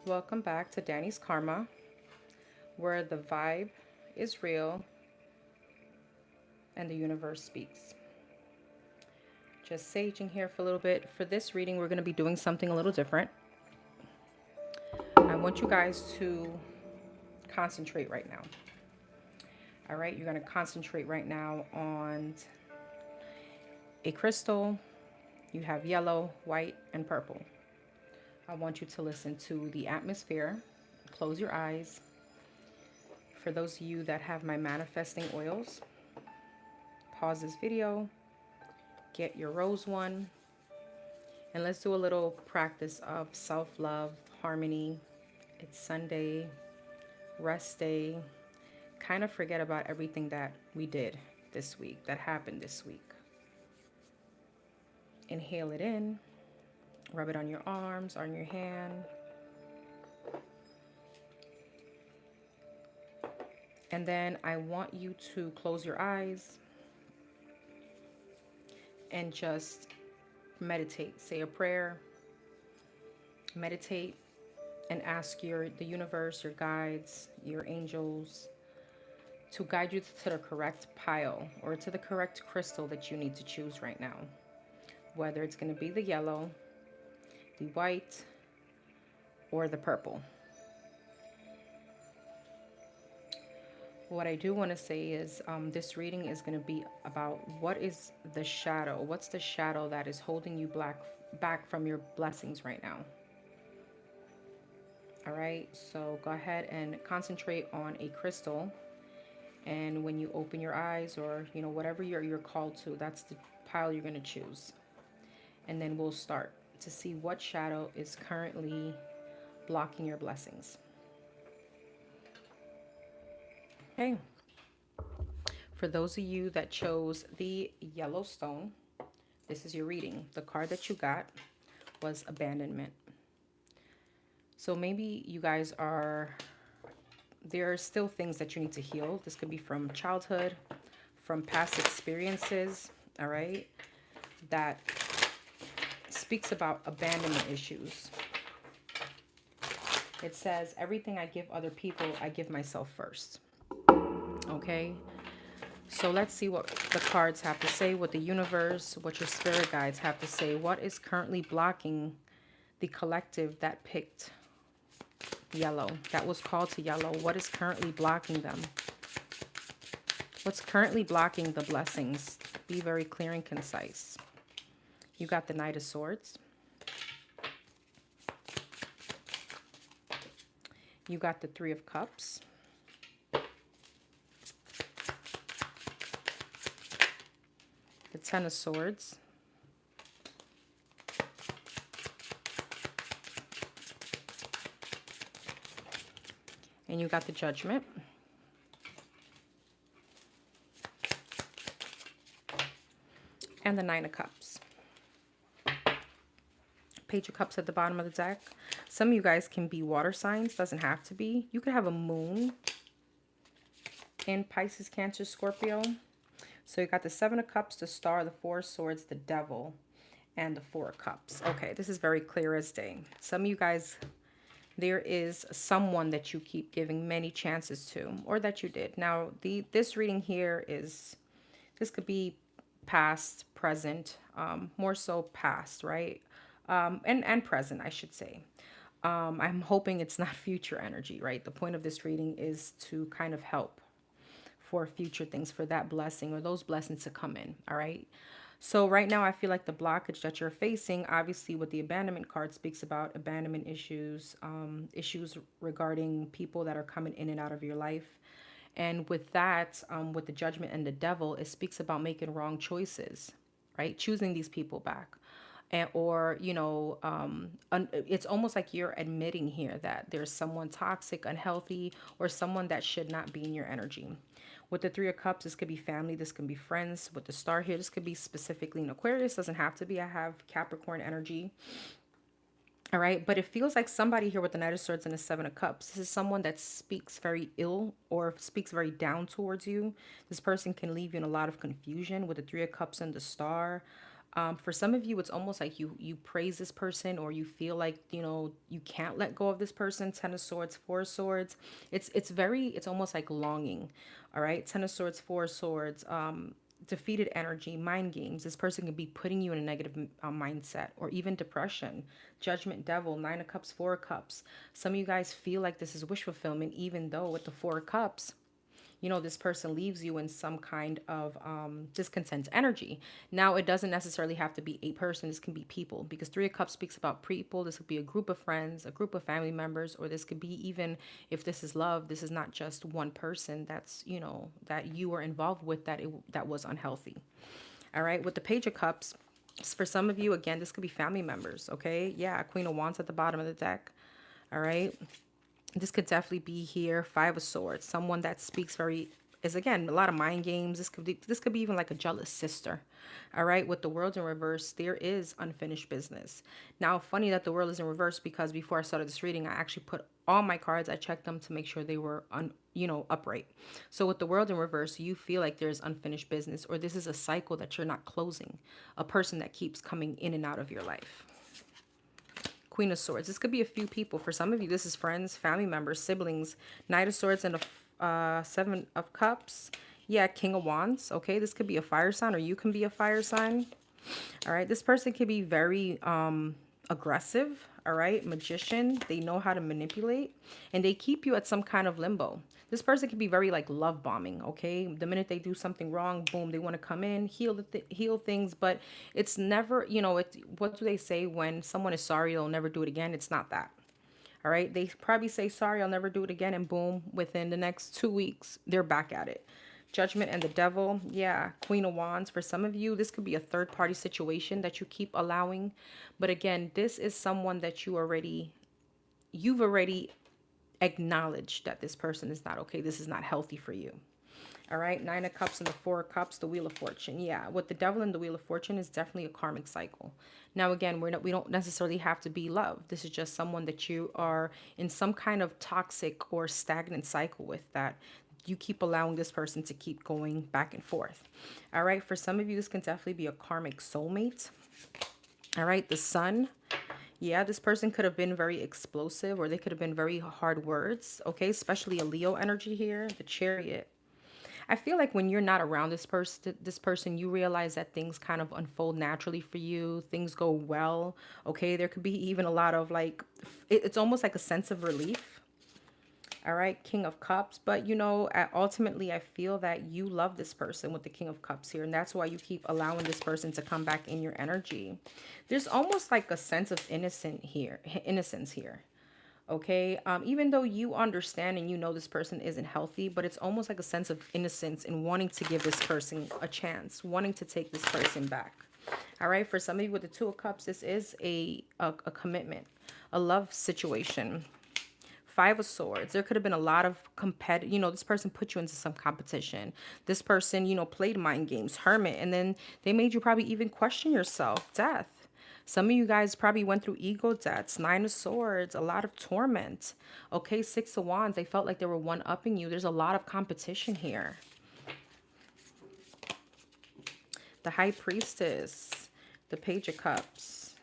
Welcome back to Danny's Karma, where the vibe is real and the universe speaks. Just saging here for a little bit. For this reading, we're going to be doing something a little different. I want you guys to concentrate right now. All right, you're going to concentrate right now on a crystal. You have yellow, white, and purple. I want you to listen to the atmosphere. Close your eyes. For those of you that have my manifesting oils, pause this video, get your rose one, and let's do a little practice of self-love, harmony. It's Sunday, rest day. Kind of forget about everything that we did this week, that happened this week. Inhale it in, rub it on your arms, on your hand. And then I want you to close your eyes and just meditate. Say a prayer, meditate, and ask the universe, your guides, your angels to guide you to the correct pile or to the correct crystal that you need to choose right now. Whether it's going to be the yellow, the white, or the purple. What I do want to say is this reading is going to be about what is the shadow. What's the shadow that is holding you back from your blessings right now? All right, so go ahead and concentrate on a crystal. And when you open your eyes, or whatever you're called to, that's the pile you're going to choose. And then we'll start to see what shadow is currently blocking your blessings. Okay. For those of you that chose the yellow stone, this is your reading. The card that you got was abandonment. So maybe you guys there are still things that you need to heal. This could be from childhood, from past experiences, all right, that speaks about abandonment issues. It says, everything I give other people, I give myself first. Okay, so let's see what the cards have to say, what the universe, what your spirit guides have to say. What is currently blocking the collective that picked yellow, that was called to yellow? What is currently blocking them? What's currently blocking the blessings? Be very clear and concise. You got the Knight of Swords. You got the Three of Cups. The Ten of Swords. And you got the Judgment. And the Nine of Cups. Page of Cups at the bottom of the deck. Some of you guys can be water signs. Doesn't have to be. You could have a moon in Pisces, Cancer, Scorpio. So you got the Seven of Cups, the Star, the Four of Swords, the Devil, and the Four of Cups. Okay, this is very clear as day. Some of you guys, there is someone that you keep giving many chances to, or that you did. Now, this reading here this could be past, present, more so past, right? And present, I should say. I'm hoping it's not future energy, right? The point of this reading is to kind of help for future things, for that blessing or those blessings to come in, all right? So right now I feel like the blockage that you're facing, obviously with the abandonment card, speaks about abandonment issues, issues regarding people that are coming in and out of your life. And with that, with the Judgment and the Devil, it speaks about making wrong choices, right? Choosing these people back. Or it's almost like you're admitting here that there's someone toxic, unhealthy, or someone that should not be in your energy. With the Three of Cups, this could be family, this could be friends. With the Star here, this could be specifically in Aquarius, doesn't have to be. I have Capricorn energy. All right, but it feels like somebody here with the Knight of Swords and the Seven of Cups, this is someone that speaks very ill or speaks very down towards you. This person can leave you in a lot of confusion. With the Three of Cups and the Star, For some of you, it's almost like you praise this person, or you feel like, you can't let go of this person. Ten of Swords, Four of Swords. It's almost like longing. All right. Ten of Swords, Four of Swords. Defeated energy, mind games. This person can be putting you in a negative mindset, or even depression. Judgment, Devil, Nine of Cups, Four of Cups. Some of you guys feel like this is wish fulfillment, even though with the Four of Cups, this person leaves you in some kind of discontent energy. Now, it doesn't necessarily have to be a person. This can be people, because Three of Cups speaks about people. This could be a group of friends, a group of family members, or this could be, even if this is love, this is not just one person that's, that you were involved with, that was unhealthy. All right. With the Page of Cups, for some of you, again, this could be family members. Okay. Yeah. Queen of Wands at the bottom of the deck. All right. This could definitely be here. Five of Swords. Someone that speaks is again a lot of mind games. This could be even like a jealous sister. All right. With the World in reverse, there is unfinished business. Now, funny that the World is in reverse, because before I started this reading, I actually put all my cards, I checked them to make sure they were upright. So with the World in reverse, you feel like there's unfinished business, or this is a cycle that you're not closing. A person that keeps coming in and out of your life. Queen of Swords. This could be a few people. For some of you, this is friends, family members, siblings. Knight of Swords and a Seven of Cups. Yeah, King of Wands. Okay, this could be a fire sign, or you can be a fire sign. All right, this person could be very aggressive. All right, Magician. They know how to manipulate, and they keep you at some kind of limbo. This person can be very like love bombing. Okay, the minute they do something wrong, boom, they want to come in, heal things, but it's never, what do they say when someone is sorry, they'll never do it again? It's not that. All right, they probably say sorry, I'll never do it again, and boom, within the next 2 weeks, they're back at it. Judgment and the Devil. Yeah, Queen of Wands. For some of you, this could be a third party situation that you keep allowing. But again, this is someone that you've already acknowledged that this person is not okay. This is not healthy for you. All right, Nine of Cups and the Four of Cups, the Wheel of Fortune. Yeah, with the Devil and the Wheel of Fortune is definitely a karmic cycle. Now, again, we don't necessarily have to be love. This is just someone that you are in some kind of toxic or stagnant cycle with, that you keep allowing this person to keep going back and forth. All right, for some of you, this can definitely be a karmic soulmate. All right, the Sun. Yeah, this person could have been very explosive, or they could have been very hard words. Okay, especially a Leo energy here. The Chariot. I feel like when you're not around this person, you realize that things kind of unfold naturally for you. Things go well. Okay, there could be even a lot of like, it's almost like a sense of relief. All right, King of Cups. But, ultimately, I feel that you love this person with the King of Cups here. And that's why you keep allowing this person to come back in your energy. There's almost like a sense of innocence here. Okay, even though you understand and this person isn't healthy, but it's almost like a sense of innocence in wanting to give this person a chance, wanting to take this person back. All right, for some of you with the Two of Cups, this is a commitment, a love situation. Five of Swords. There could have been a lot of this person put you into some competition. This person, played mind games, Hermit, and then they made you probably even question yourself. Death. Some of you guys probably went through ego deaths. Nine of Swords, a lot of torment. Okay, Six of Wands. They felt like they were one-upping you. There's a lot of competition here. The High Priestess, the Page of Cups,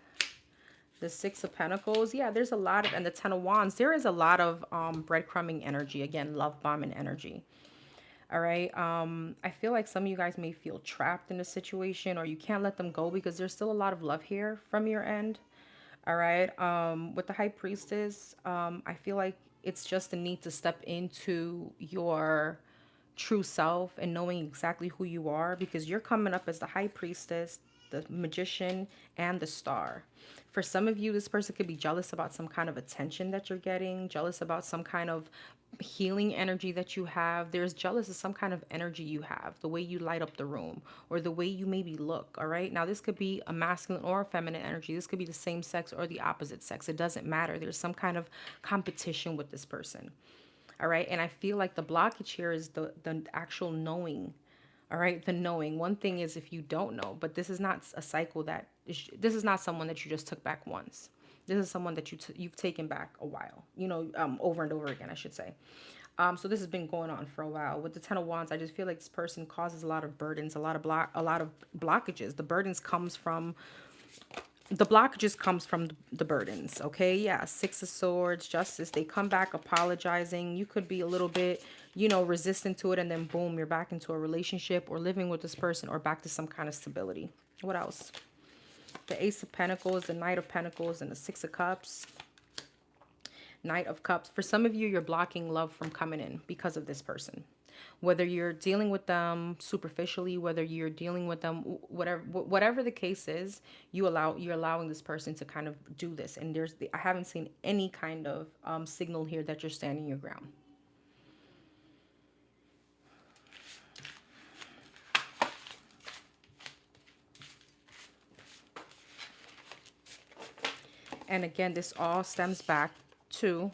the Six of Pentacles. Yeah, there's a lot of, and the Ten of Wands. There is a lot of breadcrumbing energy. Again, love bombing energy. All right. I feel like some of you guys may feel trapped in a situation, or you can't let them go because there's still a lot of love here from your end. All right. With the High Priestess, I feel like it's just the need to step into your true self and knowing exactly who you are, because you're coming up as the High Priestess, the Magician, and the Star. For some of you, this person could be jealous about some kind of attention that you're getting, jealous about some kind of healing energy that you have. There's jealous of some kind of energy you have, the way you light up the room, or the way you maybe look. All right, now this could be a masculine or a feminine energy. This could be the same sex or the opposite sex. It doesn't matter. There's some kind of competition with this person. All right, and I feel like the blockage here is the actual knowing. All right, the knowing. One thing is if you don't know, but this is not a cycle this is not someone that you just took back once. This is someone that you've taken back a while, over and over again, I should say. So this has been going on for a while. With the Ten of Wands, I just feel like this person causes a lot of burdens, a lot of blockages. The blockages comes from the burdens. Okay, yeah. Six of Swords, Justice. They come back apologizing. You could be a little bit, resistant to it, and then boom, you're back into a relationship or living with this person or back to some kind of stability. What else? The Ace of Pentacles, the Knight of Pentacles, and the Six of Cups. Knight of Cups. For some of you, you're blocking love from coming in because of this person. Whether you're dealing with them superficially, whether you're dealing with them, whatever the case is, you're allowing this person to kind of do this. And I haven't seen any kind of signal here that you're standing your ground. And again, this all stems back to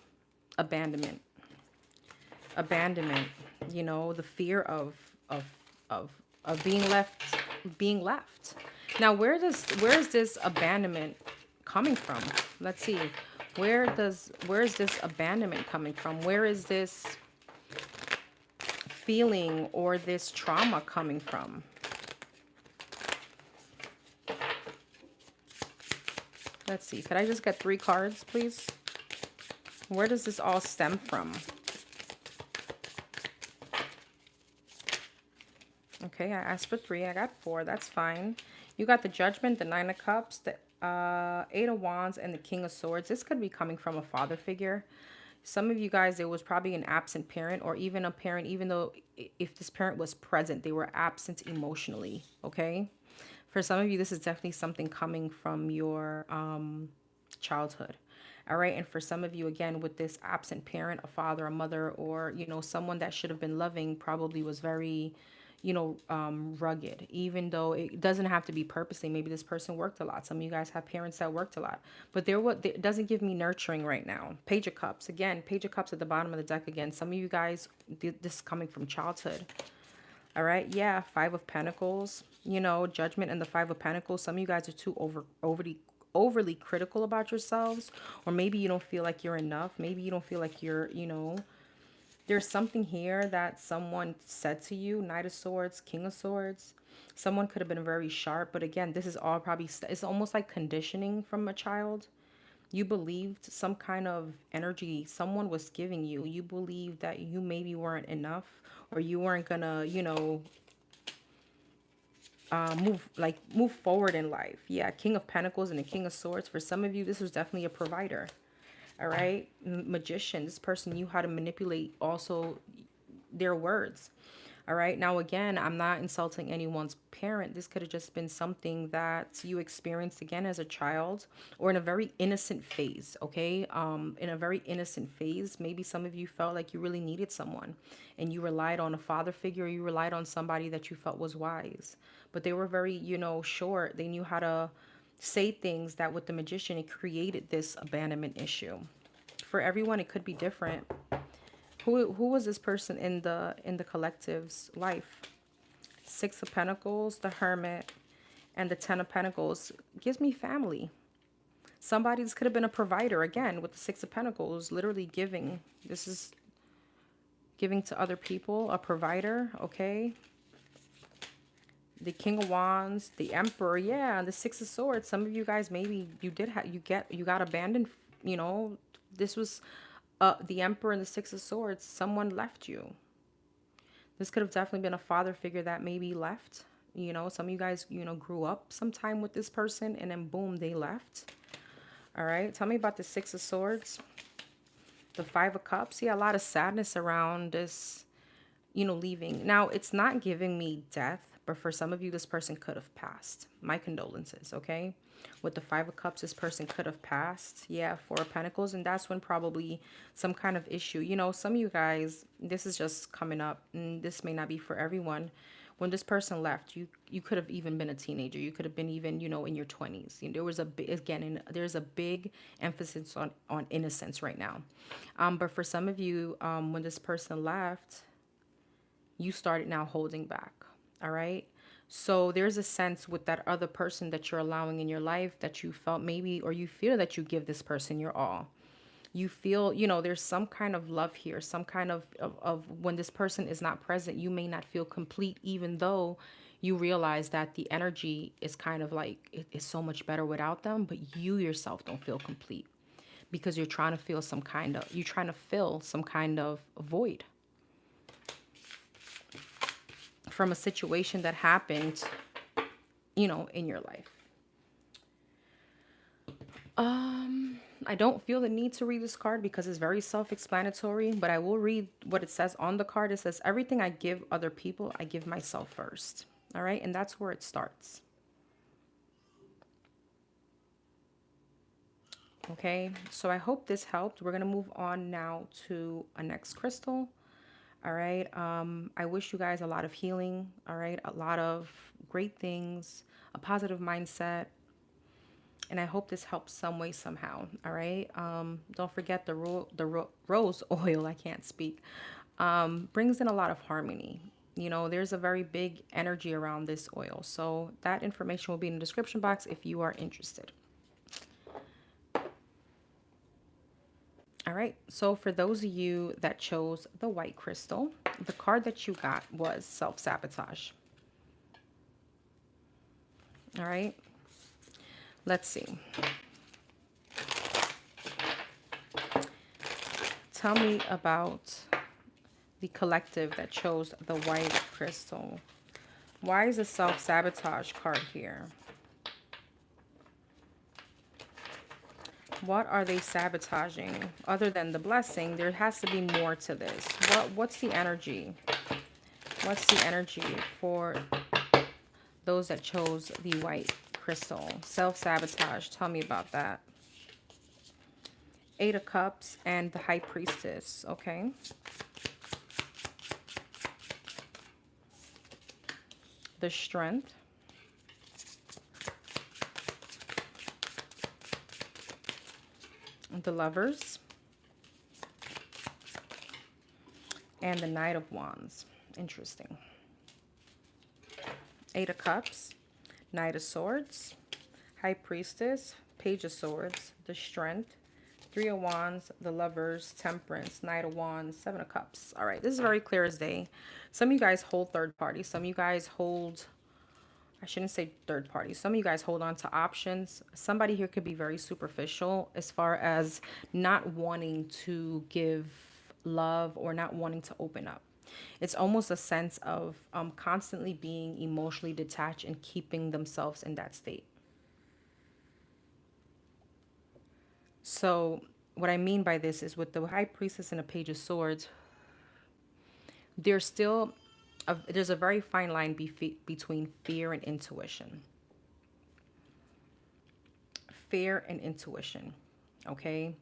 abandonment. Abandonment, the fear of being left. Now, where is this abandonment coming from? Let's see. Where is this abandonment coming from? Where is this feeling or this trauma coming from? Let's see. Could I just get 3 cards, please? Where does this all stem from? Okay, I asked for 3. I got 4. That's fine. You got the Judgment, the 9 of Cups, the 8 of Wands, and the King of Swords. This could be coming from a father figure. Some of you guys, it was probably an absent parent, or even a parent, even though if this parent was present, they were absent emotionally, okay? For some of you, this is definitely something coming from your childhood. All right. And for some of you, again, with this absent parent, a father, a mother, or, someone that should have been loving probably was very, rugged, even though it doesn't have to be purposely. Maybe this person worked a lot. Some of you guys have parents that worked a lot, but it doesn't give me nurturing right now. Page of Cups, again, Page of Cups at the bottom of the deck again. Some of you guys, this is coming from childhood. All right. Yeah. 5 of Pentacles, Judgment and the 5 of Pentacles. Some of you guys are too overly critical about yourselves, or maybe you don't feel like you're enough. Maybe you don't feel like you're, there's something here that someone said to you. Knight of Swords, King of Swords. Someone could have been very sharp, but again, this is all probably, it's almost like conditioning from a child. You believed some kind of energy someone was giving you. You believed that you maybe weren't enough, or you weren't gonna, move forward in life. Yeah, King of Pentacles and the King of Swords. For some of you, this was definitely a provider. All right, Magician. This person knew how to manipulate also their words. All right. Now, again, I'm not insulting anyone's parent. This could have just been something that you experienced again as a child, or in a very innocent phase. Okay. In a very innocent phase, maybe some of you felt like you really needed someone and you relied on a father figure. Or you relied on somebody that you felt was wise, but they were very, short. They knew how to say things that with the Magician, it created this abandonment issue. For everyone, it could be different. Who was this person in the collective's life? 6 of Pentacles, the Hermit, and the 10 of Pentacles gives me family. Somebody, this could have been a provider again with the 6 of Pentacles, literally giving. This is giving to other people, a provider, okay? The King of Wands, the Emperor, yeah, and the 6 of Swords. Some of you guys, maybe you got abandoned, this was the Emperor and the 6 of Swords. Someone left you. This could have definitely been a father figure that maybe left. Some of you guys, grew up sometime with this person and then boom, they left. All right. Tell me about the 6 of Swords. The 5 of Cups. Yeah, a lot of sadness around this, leaving. Now, it's not giving me death, but for some of you, this person could have passed. My condolences, okay? With the 5 of Cups, this person could have passed. Yeah, 4 of Pentacles. And that's when probably some kind of issue. Some of you guys, this is just coming up. And this may not be for everyone. When this person left, you could have even been a teenager. You could have been even, in your 20s. There was there's a big emphasis on innocence right now. But for some of you, when this person left, you started now holding back. All right. So there's a sense with that other person that you're allowing in your life that you felt maybe, or you feel that you give this person your all. You feel, you know, there's some kind of love here, some kind of when this person is not present, you may not feel complete, even though you realize that the energy is kind of like it is so much better without them, but you yourself don't feel complete because you're trying to feel some kind of, you're trying to fill some kind of void from a situation that happened, you know, in your life. I don't feel the need to read this card because it's very self-explanatory, but I will read what it says on the card. It says, everything I give other people, I give myself first. All right. And that's where it starts. Okay. So I hope this helped. We're going to move on now to a next crystal. All right. I wish you guys a lot of healing. All right. A lot of great things, a positive mindset. And I hope this helps some way, somehow. All right. Don't forget the rose oil. I can't speak. Brings in a lot of harmony. You know, there's a very big energy around this oil. So that information will be in the description box if you are interested. All right. So for those of you that chose the white crystal, the card that you got was self-sabotage. All right. Let's see. Tell me about the collective that chose the white crystal. Why is a self-sabotage card here? What are they sabotaging? Other than the blessing, there has to be more to this. What's the energy? What's the energy for those that chose the white crystal? Self-sabotage. Tell me about that. 8 of Cups and the High Priestess. Okay. The Strength. The Lovers. And the Knight of Wands. Interesting. 8 of Cups. Knight of Swords. High Priestess. Page of Swords. The Strength. 3 of Wands, the Lovers, Temperance, Knight of Wands, 7 of Cups. All right, this is very clear as day. Some of you guys hold third party. Some of you guys hold, I shouldn't say third party. Some of you guys hold on to options. Somebody here could be very superficial as far as not wanting to give love or not wanting to open up. It's almost a sense of constantly being emotionally detached and keeping themselves in that state. So what I mean by this is with the High Priestess and the Page of Swords, there's still there's a very fine line between fear and intuition. Fear and intuition. Okay.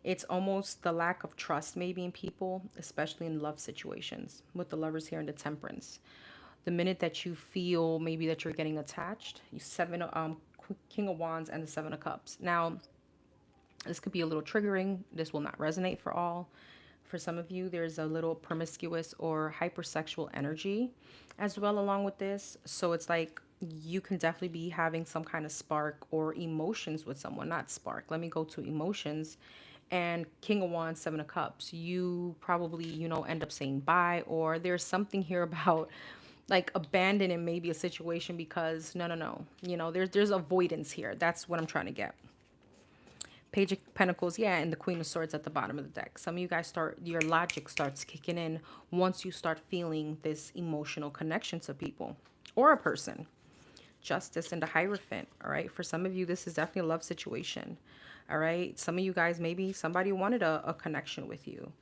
It's almost the lack of trust maybe in people, especially in love situations with the Lovers here and the Temperance. The minute that you feel maybe that you're getting attached, you King of Wands and the 7 of Cups. Now, this could be a little triggering. This will not resonate for all. For some of you, there's a little promiscuous or hypersexual energy as well along with this. So it's like you can definitely be having some kind of spark or emotions with someone. Not spark. Let me go to emotions. And King of Wands, 7 of Cups. You probably, you know, end up saying bye, or there's something here about like abandoning maybe a situation because no, you know, there's avoidance here. That's what I'm trying to get. Page of Pentacles, yeah, and the Queen of Swords at the bottom of the deck. Some of you guys your logic starts kicking in once you start feeling this emotional connection to people or a person. Justice and the Hierophant. All right, for some of you, this is definitely a love situation. All right, some of you guys, maybe somebody wanted a connection with you,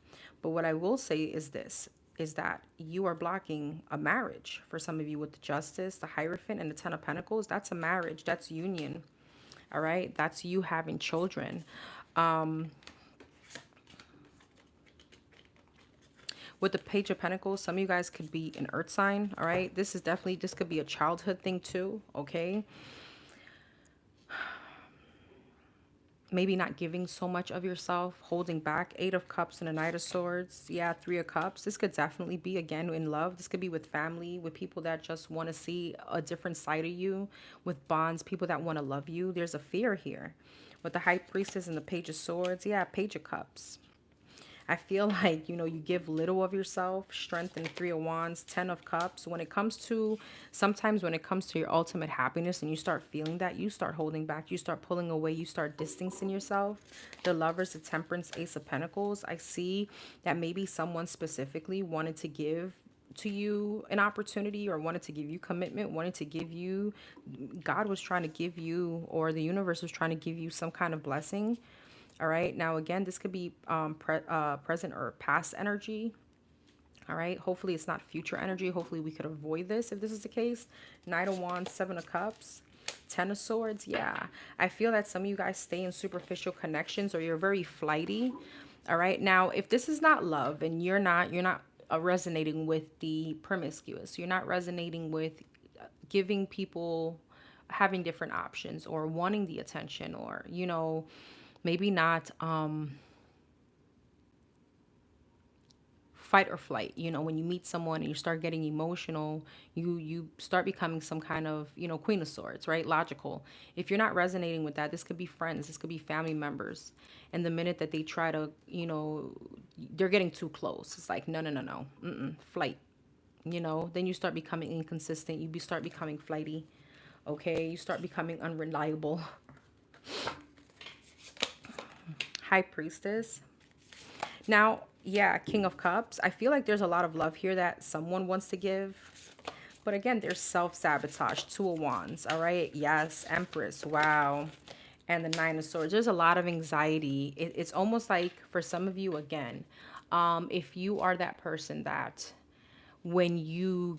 but what I will say is this, is that you are blocking a marriage. For some of you with the Justice, the Hierophant, and the 10 of Pentacles, that's a marriage. That's union. All right. That's you having children. With the Page of Pentacles, some of you guys could be an earth sign. All right. This could be a childhood thing too. Okay. maybe not giving so much of yourself, holding back. Eight of Cups and a Knight of Swords. Yeah, Three of Cups. This could definitely be, again, in love. This could be with family, with people that just want to see a different side of you, with bonds, people that want to love you. There's a fear here. With the High Priestess and the Page of Swords. Yeah, Page of Cups. I feel like, you give little of yourself. Strength and Three of Wands, Ten of Cups. Sometimes when it comes to your ultimate happiness and you start feeling that, you start holding back, you start pulling away, you start distancing yourself. The Lovers, the Temperance, Ace of Pentacles. I see that maybe someone specifically wanted to give to you an opportunity, or wanted to give you commitment, wanted to give you, God was trying to give you, or the universe was trying to give you some kind of blessing. All right. Now, again, this could be present or past energy. All right. Hopefully it's not future energy. Hopefully we could avoid this if this is the case. Knight of Wands, Seven of Cups, Ten of Swords. Yeah. I feel that some of you guys stay in superficial connections, or you're very flighty. All right. Now, if this is not love and you're not resonating with the promiscuous, you're not resonating with giving people, having different options, or wanting the attention, or, maybe not fight or flight. When you meet someone and you start getting emotional, you start becoming some kind of, Queen of Swords, right? Logical. If you're not resonating with that, this could be friends, this could be family members, and the minute that they try to, they're getting too close, it's like, no, no, no, no. Flight. Then you start becoming inconsistent, start becoming flighty. Okay, you start becoming unreliable. High Priestess. Now, yeah, King of Cups. I feel like there's a lot of love here that someone wants to give. But again, there's self-sabotage. Two of Wands. All right. Yes. Empress. Wow. And the Nine of Swords. There's a lot of anxiety. It's almost like, for some of you, again, if you are that person that when you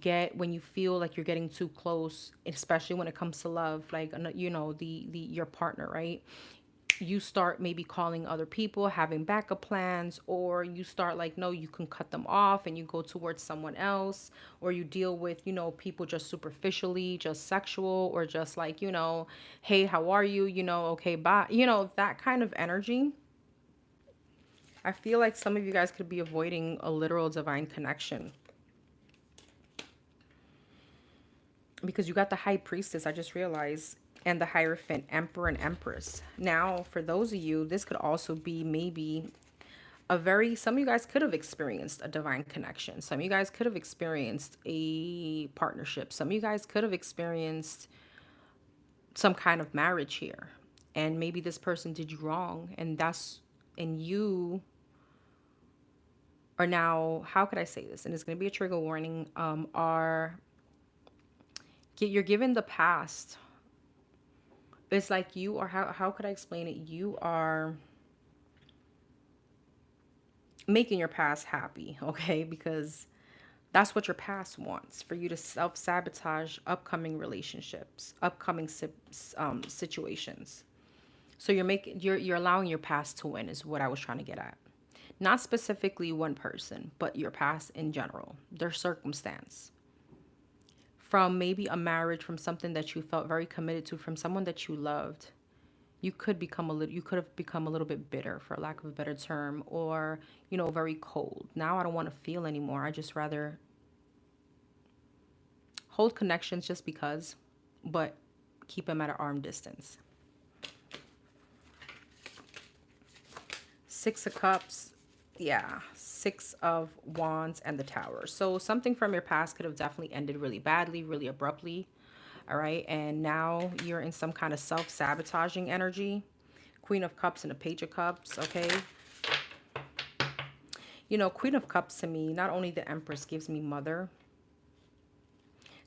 feel like you're getting too close, especially when it comes to love, like, the your partner, right? You start maybe calling other people, having backup plans, or you start like, no, you can cut them off and you go towards someone else, or you deal with, people just superficially, just sexual, or just like, hey, how are you? Okay, bye. That kind of energy. I feel like some of you guys could be avoiding a literal divine connection. Because you got the High Priestess, I just realized, and the Hierophant, Emperor and Empress. Now, for those of you, this could also be maybe some of you guys could have experienced a divine connection. Some of you guys could have experienced a partnership. Some of you guys could have experienced some kind of marriage here. And maybe this person did you wrong. And you are now, how could I say this? And it's going to be a trigger warning, you're given the past. It's like you are, how could I explain it? You are making your past happy, okay? Because that's what your past wants, for you to self-sabotage upcoming relationships, upcoming situations. So you're allowing your past to win, is what I was trying to get at. Not specifically one person, but your past in general, their circumstance. From maybe a marriage, from something that you felt very committed to, from someone that you loved, you could have become a little bit bitter, for lack of a better term, or, very cold. Now I don't want to feel anymore. I just rather hold connections just because, but keep them at an arm distance. Six of Cups. Yeah, Six of Wands and the Tower. So something from your past could have definitely ended really badly, really abruptly. All right. And now you're in some kind of self-sabotaging energy. Queen of Cups and a Page of Cups. Okay. Queen of Cups to me, not only the Empress gives me mother.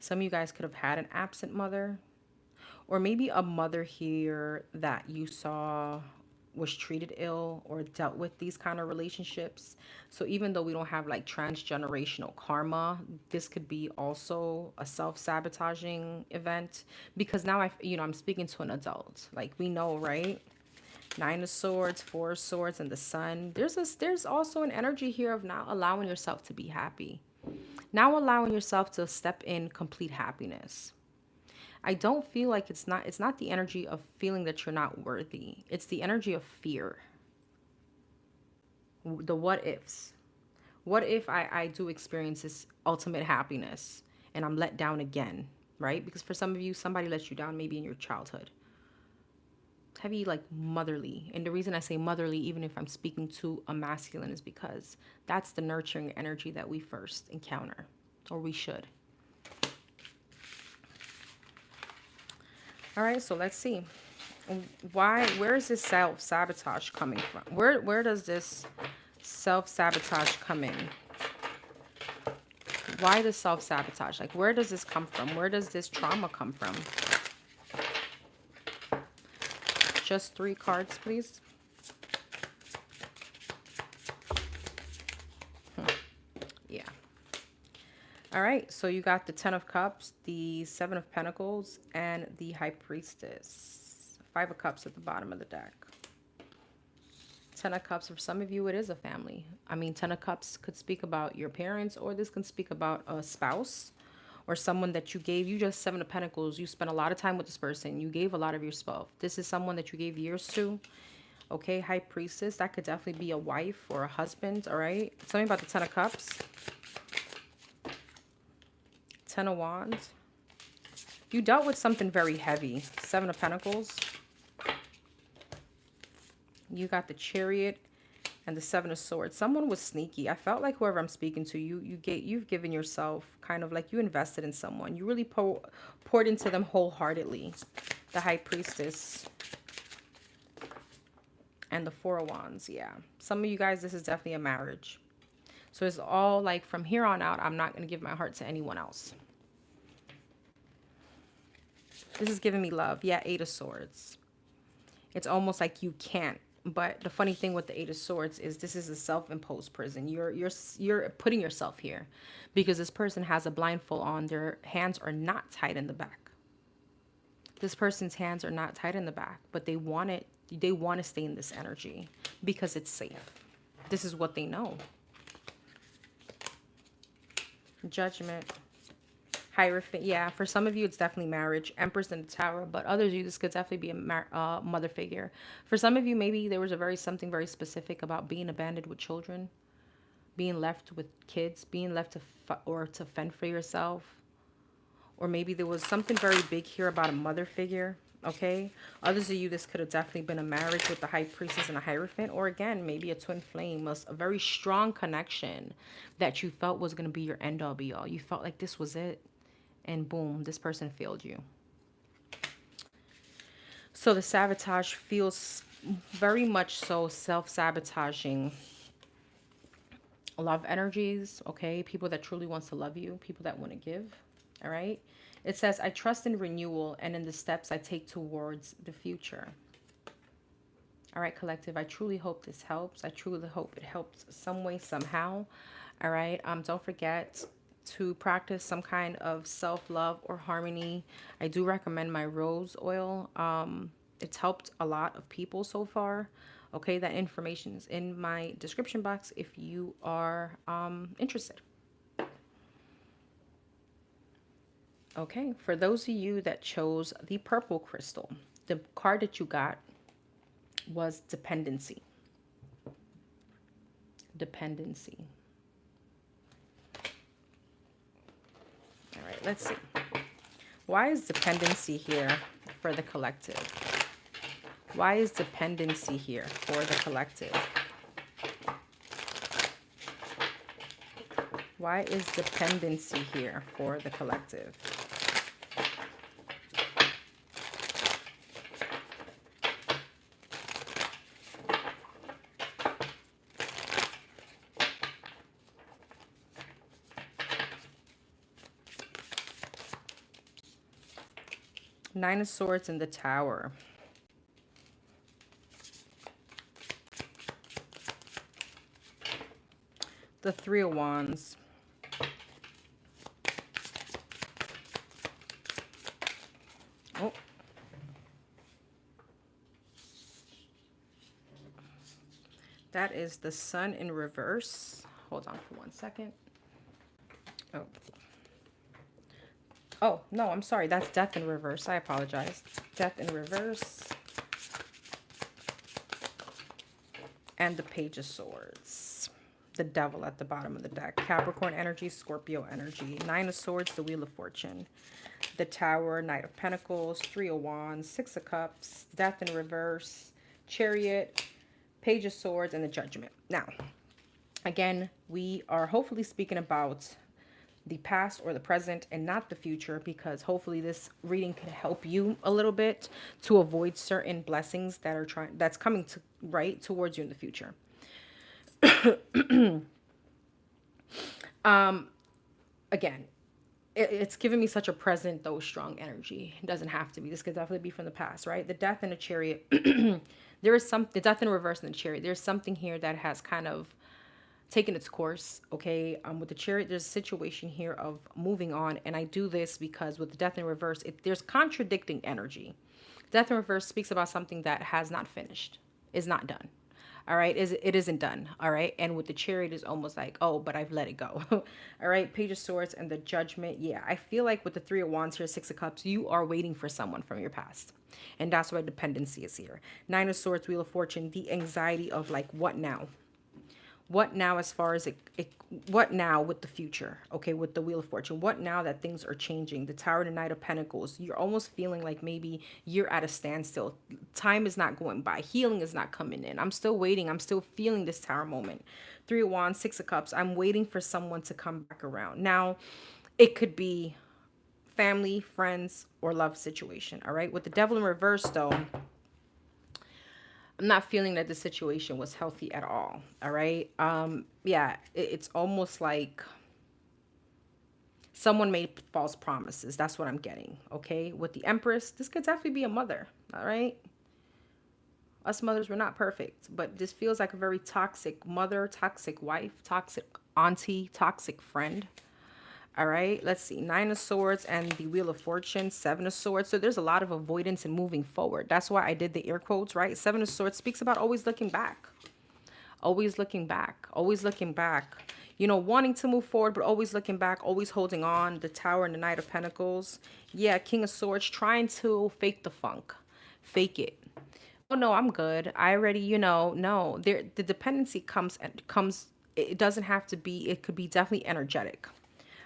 Some of you guys could have had an absent mother, or maybe a mother here that you saw was treated ill or dealt with these kind of relationships. So even though we don't have like transgenerational karma, this could be also a self-sabotaging event, because now I'm speaking to an adult. Like, we know, right? Nine of Swords, Four of Swords, and the Sun. There's also an energy here of not allowing yourself to be happy. Now allowing yourself to step in complete happiness. I don't feel like it's not the energy of feeling that you're not worthy. It's the energy of fear. The what ifs. What if I do experience this ultimate happiness and I'm let down again, right? Because for some of you, somebody let you down maybe in your childhood. Heavy like motherly. And the reason I say motherly, even if I'm speaking to a masculine, is because that's the nurturing energy that we first encounter, or we should. All right, so let's see. Where is this self-sabotage coming from? Where does this self-sabotage come in? Why the self-sabotage? Like, where does this come from? Where does this trauma come from? Just 3 cards, please. Yeah. All right, so you got the 10 of Cups, the 7 of Pentacles, and the High Priestess. 5 of Cups at the bottom of the deck. 10 of Cups, for some of you, it is a family. I mean, 10 of Cups could speak about your parents, or this can speak about a spouse or someone that you gave. You just 7 of Pentacles. You spent a lot of time with this person. You gave a lot of yourself. This is someone that you gave years to. Okay, High Priestess. That could definitely be a wife or a husband, all right? Tell me about the 10 of Cups. 10 of Wands. You dealt with something very heavy. 7 of Pentacles. You got the Chariot and the 7 of Swords. Someone was sneaky. I felt like whoever I'm speaking to, you've given yourself kind of like you invested in someone. You really poured into them wholeheartedly. The High Priestess and the 4 of Wands. Yeah. Some of you guys, this is definitely a marriage. So it's all like from here on out, I'm not going to give my heart to anyone else. This is giving me love. Yeah, 8 of Swords. It's almost like you can't. But the funny thing with the 8 of Swords is this is a self-imposed prison. You're putting yourself here because this person has a blindfold on. Their hands are not tied in the back. This person's hands are not tied in the back, but they want to stay in this energy because it's safe. This is what they know. Judgment. Hierophant. Yeah, for some of you, it's definitely marriage. Empress in the Tower. But others of you, this could definitely be a mother figure. For some of you, maybe there was something very specific about being abandoned with children. Being left with kids. Being left to fend for yourself. Or maybe there was something very big here about a mother figure. Okay? Others of you, this could have definitely been a marriage with the High Priestess and a Hierophant. Or again, maybe a twin flame. A very strong connection that you felt was going to be your end-all be-all. You felt like this was it. And boom, this person failed you. So the sabotage feels very much so self-sabotaging. Love energies, okay? People that truly wants to love you. People that want to give, all right? It says, I trust in renewal and in the steps I take towards the future. All right, collective, I truly hope this helps. I truly hope it helps some way, somehow. All right, don't forget to practice some kind of self-love or harmony. I do recommend my rose oil. It's helped a lot of people so far. Okay, that information is in my description box if you are interested. Okay, for those of you that chose the purple crystal, the card that you got was dependency. Dependency. All right, let's see. Why is dependency here for the collective? Why is dependency here for the collective? Why is dependency here for the collective? Nine of Swords in the Tower. The 3 of Wands. Oh. That is the Sun in reverse. Hold on for 1 second. Oh. Oh, no, I'm sorry. That's death in reverse. I apologize. Death in reverse. And the Page of Swords. The Devil at the bottom of the deck. Capricorn energy, Scorpio energy. Nine of Swords, the Wheel of Fortune. The Tower, Knight of Pentacles, Three of Wands, Six of Cups, Death in reverse, Chariot, Page of Swords, and the Judgment. Now, again, we are hopefully speaking about the past or the present and not the future, because hopefully this reading can help you a little bit to avoid certain blessings that are that's coming to right towards you in the future. Again, it's giving me such a present though strong energy. It doesn't have to be. This could definitely be from the past, right? The Death and the Chariot. There is the Death in reverse and the Chariot. There's something here that has kind of taken its course, okay? With the Chariot, there's a situation here of moving on, and I do this because with the Death in reverse, there's contradicting energy. Death in reverse speaks about something that has not finished, is not done. All right, it isn't done. All right, and with the Chariot is almost like, oh, but I've let it go. All right, Page of Swords and the Judgment. Yeah, I feel like with the Three of Wands here, Six of Cups, you are waiting for someone from your past, and that's why dependency is here. Nine of Swords, Wheel of Fortune, the anxiety of like, what now? What now as far as what now with the future? Okay, with the Wheel of Fortune. What now that things are changing? The Tower and the Knight of Pentacles. You're almost feeling like maybe you're at a standstill. Time is not going by. Healing is not coming in. I'm still waiting. I'm still feeling this Tower moment. Three of Wands, Six of Cups. I'm waiting for someone to come back around. Now, it could be family, friends, or love situation. All right. With the Devil in reverse, though, I'm not feeling that the situation was healthy at all. All right. Yeah, it's almost like someone made false promises. That's what I'm getting. Okay. With the Empress, this could definitely be a mother. All right. Us mothers, we're not perfect, but this feels like a very toxic mother, toxic wife, toxic auntie, toxic friend. All right, let's see. Nine of Swords and the Wheel of Fortune, Seven of Swords. So there's a lot of avoidance and moving forward. That's why I did the air quotes, right? Seven of Swords speaks about always looking back. Always looking back. Always looking back. You know, wanting to move forward, but always looking back, always holding on. The Tower and the Knight of Pentacles. Yeah, King of Swords, trying to fake the funk. Fake it. Oh, no, I'm good. I already, no. The dependency comes, it doesn't have to be, it could be definitely energetic.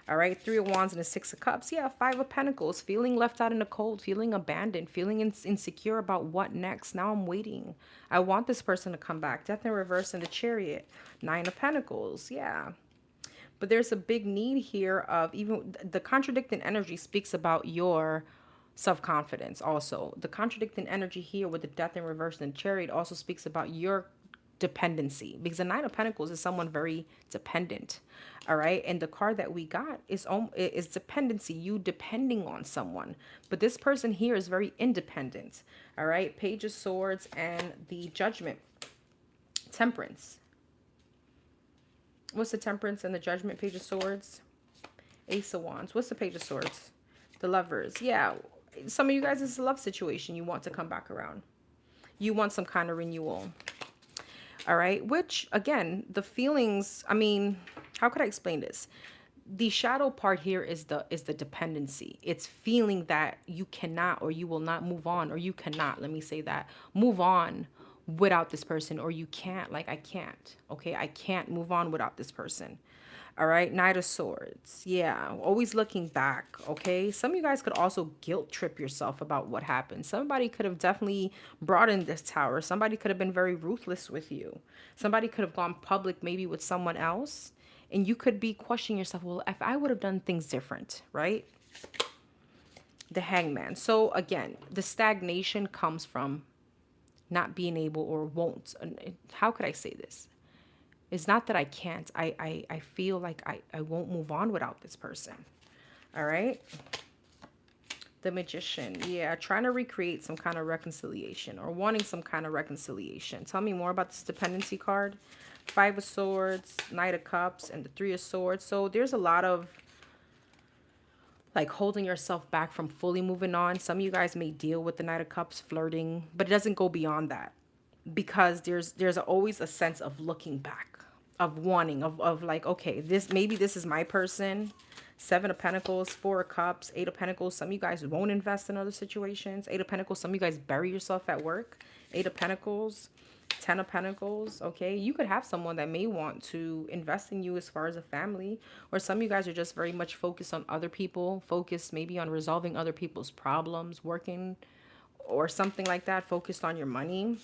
All right, Three of Wands and the Six of Cups. Yeah, Five of Pentacles, feeling left out in the cold, feeling abandoned, feeling insecure about what next. Now I'm waiting. I want this person to come back. Death in reverse and the Chariot. Nine of Pentacles, yeah. But there's a big need here of even the contradicting energy speaks about your self-confidence also. The contradicting energy here with the Death in reverse and the Chariot also speaks about your dependency, because the Nine of Pentacles is someone very dependent. All right, and the card that we got is dependency, you depending on someone, but this person here is very independent. All right, Page of Swords and the Judgment. Temperance. What's the Temperance and the Judgment? Page of Swords. Ace of Wands. What's the Page of Swords? The Lovers. Yeah, some of you guys, it's a love situation. You want to come back around. You want some kind of renewal. All right, which again, the feelings, I mean, how could I explain this? The shadow part here is the dependency. It's feeling that you cannot, or you will not move on, or you cannot, let me say that, move on without this person, or you can't, like I can't, okay? I can't move on without this person. All right, Knight of Swords. Yeah, always looking back, okay? Some of you guys could also guilt trip yourself about what happened. Somebody could have definitely brought in this Tower. Somebody could have been very ruthless with you. Somebody could have gone public maybe with someone else. And you could be questioning yourself, well, if I would have done things different, right? The Hangman. So again, the stagnation comes from not being able or won't. How could I say this? It's not that I can't. I feel like I won't move on without this person. All right. The Magician. Yeah, trying to recreate some kind of reconciliation or wanting some kind of reconciliation. Tell me more about this dependency card. Five of Swords, Knight of Cups, and the Three of Swords. So there's a lot of like holding yourself back from fully moving on. Some of you guys may deal with the Knight of Cups, flirting, but it doesn't go beyond that, because there's always a sense of looking back, of wanting, of like, okay, maybe this is my person. Seven of Pentacles, Four of Cups, Eight of Pentacles. Some of you guys won't invest in other situations. Eight of Pentacles. Some of you guys bury yourself at work. Eight of Pentacles, Ten of Pentacles. Okay, you could have someone that may want to invest in you as far as a family, or some of you guys are just very much focused on other people, focused maybe on resolving other people's problems, working or something like that, focused on your money.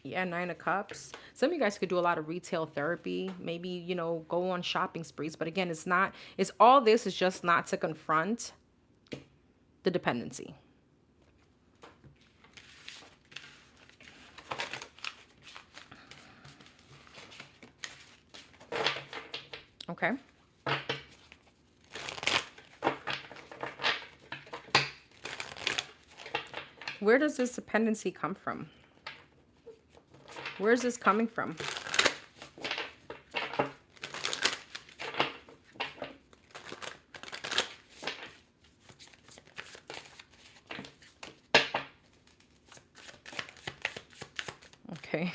Yeah, Nine of Cups. Some of you guys could do a lot of retail therapy, maybe, you know, go on shopping sprees. But again, it's all this is just not to confront the dependency. Okay. Where does this dependency come from? Where is this coming from? Okay.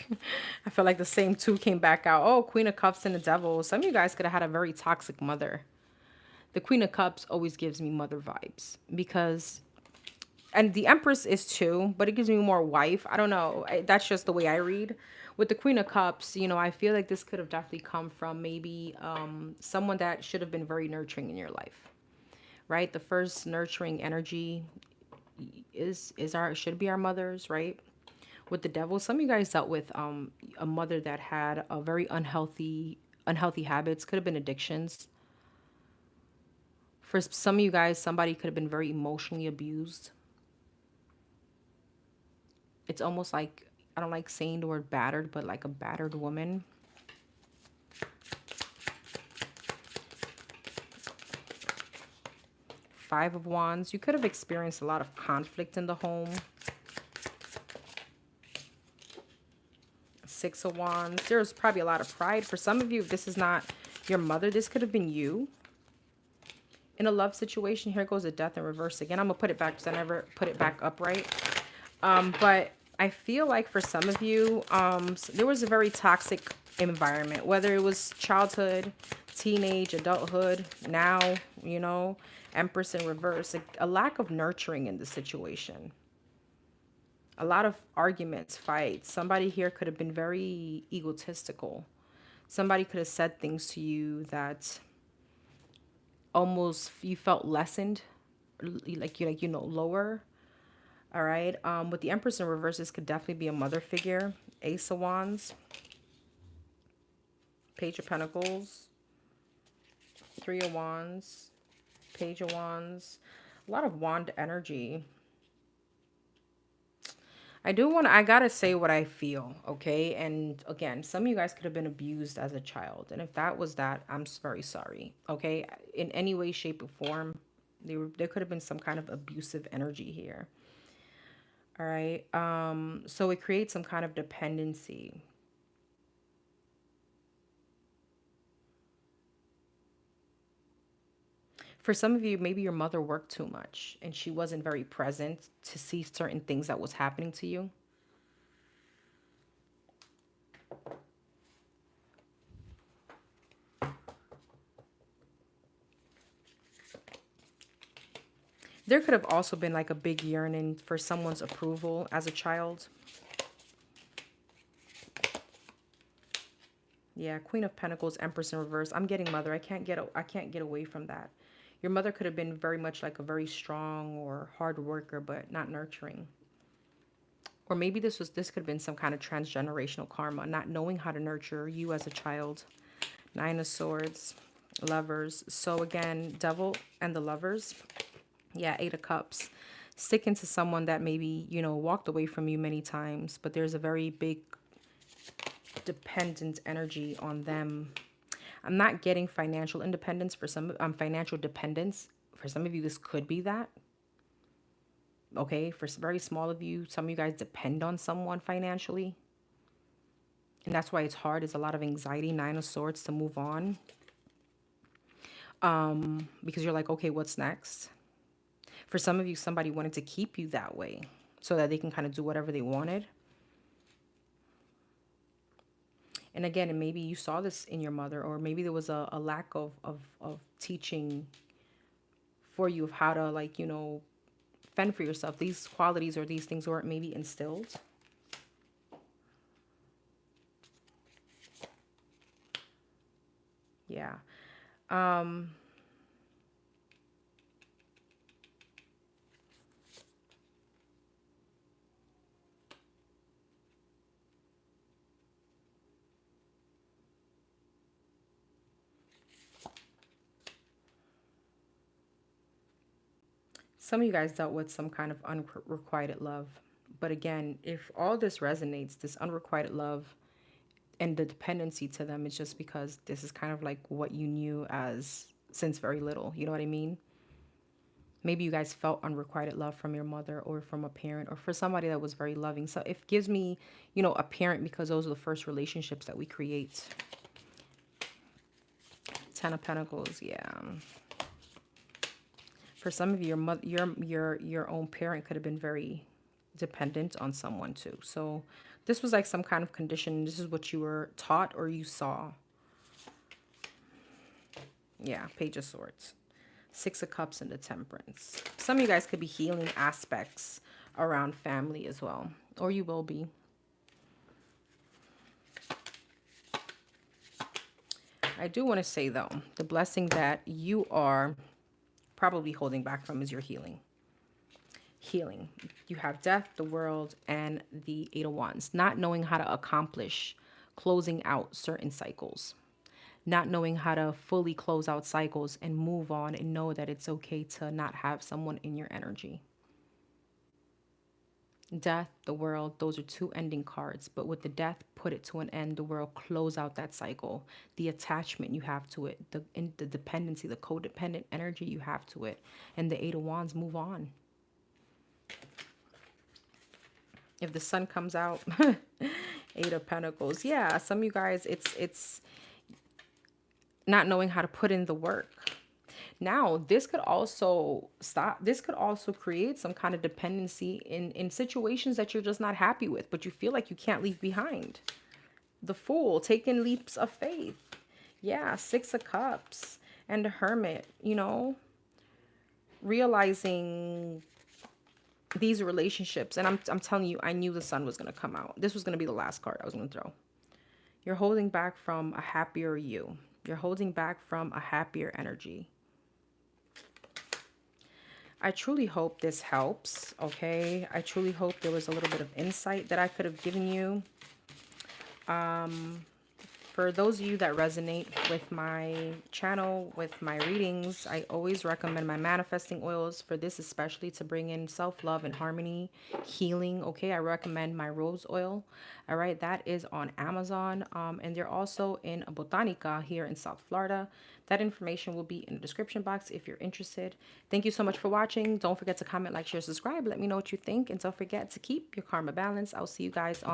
I feel like the same two came back out. Oh, Queen of Cups and the Devil. Some of you guys could have had a very toxic mother. The Queen of Cups always gives me mother vibes because, and the Empress is too, but it gives me more wife. I don't know. That's just the way I read. With the Queen of Cups, you know, I feel like this could have definitely come from maybe someone that should have been very nurturing in your life, right? The first nurturing energy should be our mothers, right? With the Devil, some of you guys dealt with a mother that had a very unhealthy habits, could have been addictions. For some of you guys, somebody could have been very emotionally abused. It's almost like, I don't like saying the word battered, but like a battered woman. Five of Wands. You could have experienced a lot of conflict in the home. Six of Wands. There's probably a lot of pride. For some of you, if this is not your mother, this could have been you. In a love situation, here goes a Death in reverse again. I'm going to put it back because I never put it back upright. But I feel like for some of you, there was a very toxic environment, whether it was childhood, teenage, adulthood, now, you know, Empress in reverse, a lack of nurturing in the situation. A lot of arguments, fights. Somebody here could have been very egotistical. Somebody could have said things to you that almost you felt lessened, like you know, lower. All right. With the Empress in reverse, this could definitely be a mother figure. Ace of Wands, Page of Pentacles, Three of Wands, Page of Wands. A lot of wand energy. I gotta say what I feel, okay? And again, some of you guys could have been abused as a child. And if that was that, I'm very sorry, okay? In any way, shape, or form, there could have been some kind of abusive energy here. All right. So it creates some kind of dependency. For some of you, maybe your mother worked too much and she wasn't very present to see certain things that was happening to you. There could have also been like a big yearning for someone's approval as a child. Yeah, Queen of Pentacles, Empress in reverse. I'm getting mother. I can't get away from that. Your mother could have been very much like a very strong or hard worker, but not nurturing. Or maybe this could have been some kind of transgenerational karma, not knowing how to nurture you as a child. Nine of Swords, Lovers. So again, Devil and the Lovers. Yeah, Eight of Cups. Sticking to someone that maybe, you know, walked away from you many times, but there's a very big dependent energy on them. I'm not getting financial independence for some, financial dependence. For some of you, this could be that. Okay, for very small of you, some of you guys depend on someone financially. And that's why it's hard. It's a lot of anxiety, Nine of Swords, to move on. Because you're like, okay, what's next? For some of you, somebody wanted to keep you that way so that they can kind of do whatever they wanted. And again, and maybe you saw this in your mother, or maybe there was a lack of teaching for you of how to, like, you know, fend for yourself. These qualities or these things weren't maybe instilled. Yeah. Some of you guys dealt with some kind of unrequited love. But again, if all this resonates, this unrequited love and the dependency to them, is just because this is kind of like what you knew as since very little. You know what I mean? Maybe you guys felt unrequited love from your mother or from a parent or for somebody that was very loving. So it gives me, you know, a parent, because those are the first relationships that we create. 10 of Pentacles, yeah. For some of you, your mother, your own parent could have been very dependent on someone too. So this was like some kind of condition. This is what you were taught or you saw. Yeah, Page of Swords. 6 of Cups and the Temperance. Some of you guys could be healing aspects around family as well. Or you will be. I do want to say, though, the blessing that you are probably holding back from is your healing. Healing. You have Death, the World, and the 8 of Wands. Not knowing how to accomplish closing out certain cycles. Not knowing how to fully close out cycles and move on and know that it's okay to not have someone in your energy. Death, the World, those are 2 ending cards. But with the Death, put it to an end. The World, close out that cycle. The attachment you have to it, the dependency, the codependent energy you have to it. And the 8 of Wands, move on. If the Sun comes out, 8 of Pentacles. Yeah, some of you guys, it's not knowing how to put in the work. Now, this could also create some kind of dependency in situations that you're just not happy with, but you feel like you can't leave behind. The Fool, taking leaps of faith. Yeah, 6 of Cups and the Hermit, you know, realizing these relationships. And I'm telling you, I knew the Sun was going to come out. This was going to be the last card I was going to throw. You're holding back from a happier you. You're holding back from a happier energy. I truly hope this helps, okay? I truly hope there was a little bit of insight that I could have given you. For those of you that resonate with my channel, with my readings, I always recommend my manifesting oils, for this especially, to bring in self-love and harmony, healing, okay? I recommend my rose oil, all right? That is on Amazon, and they're also in Botanica here in South Florida. That information will be in the description box if you're interested. Thank you so much for watching. Don't forget to comment, like, share, subscribe. Let me know what you think, and don't forget to keep your karma balanced. I'll see you guys on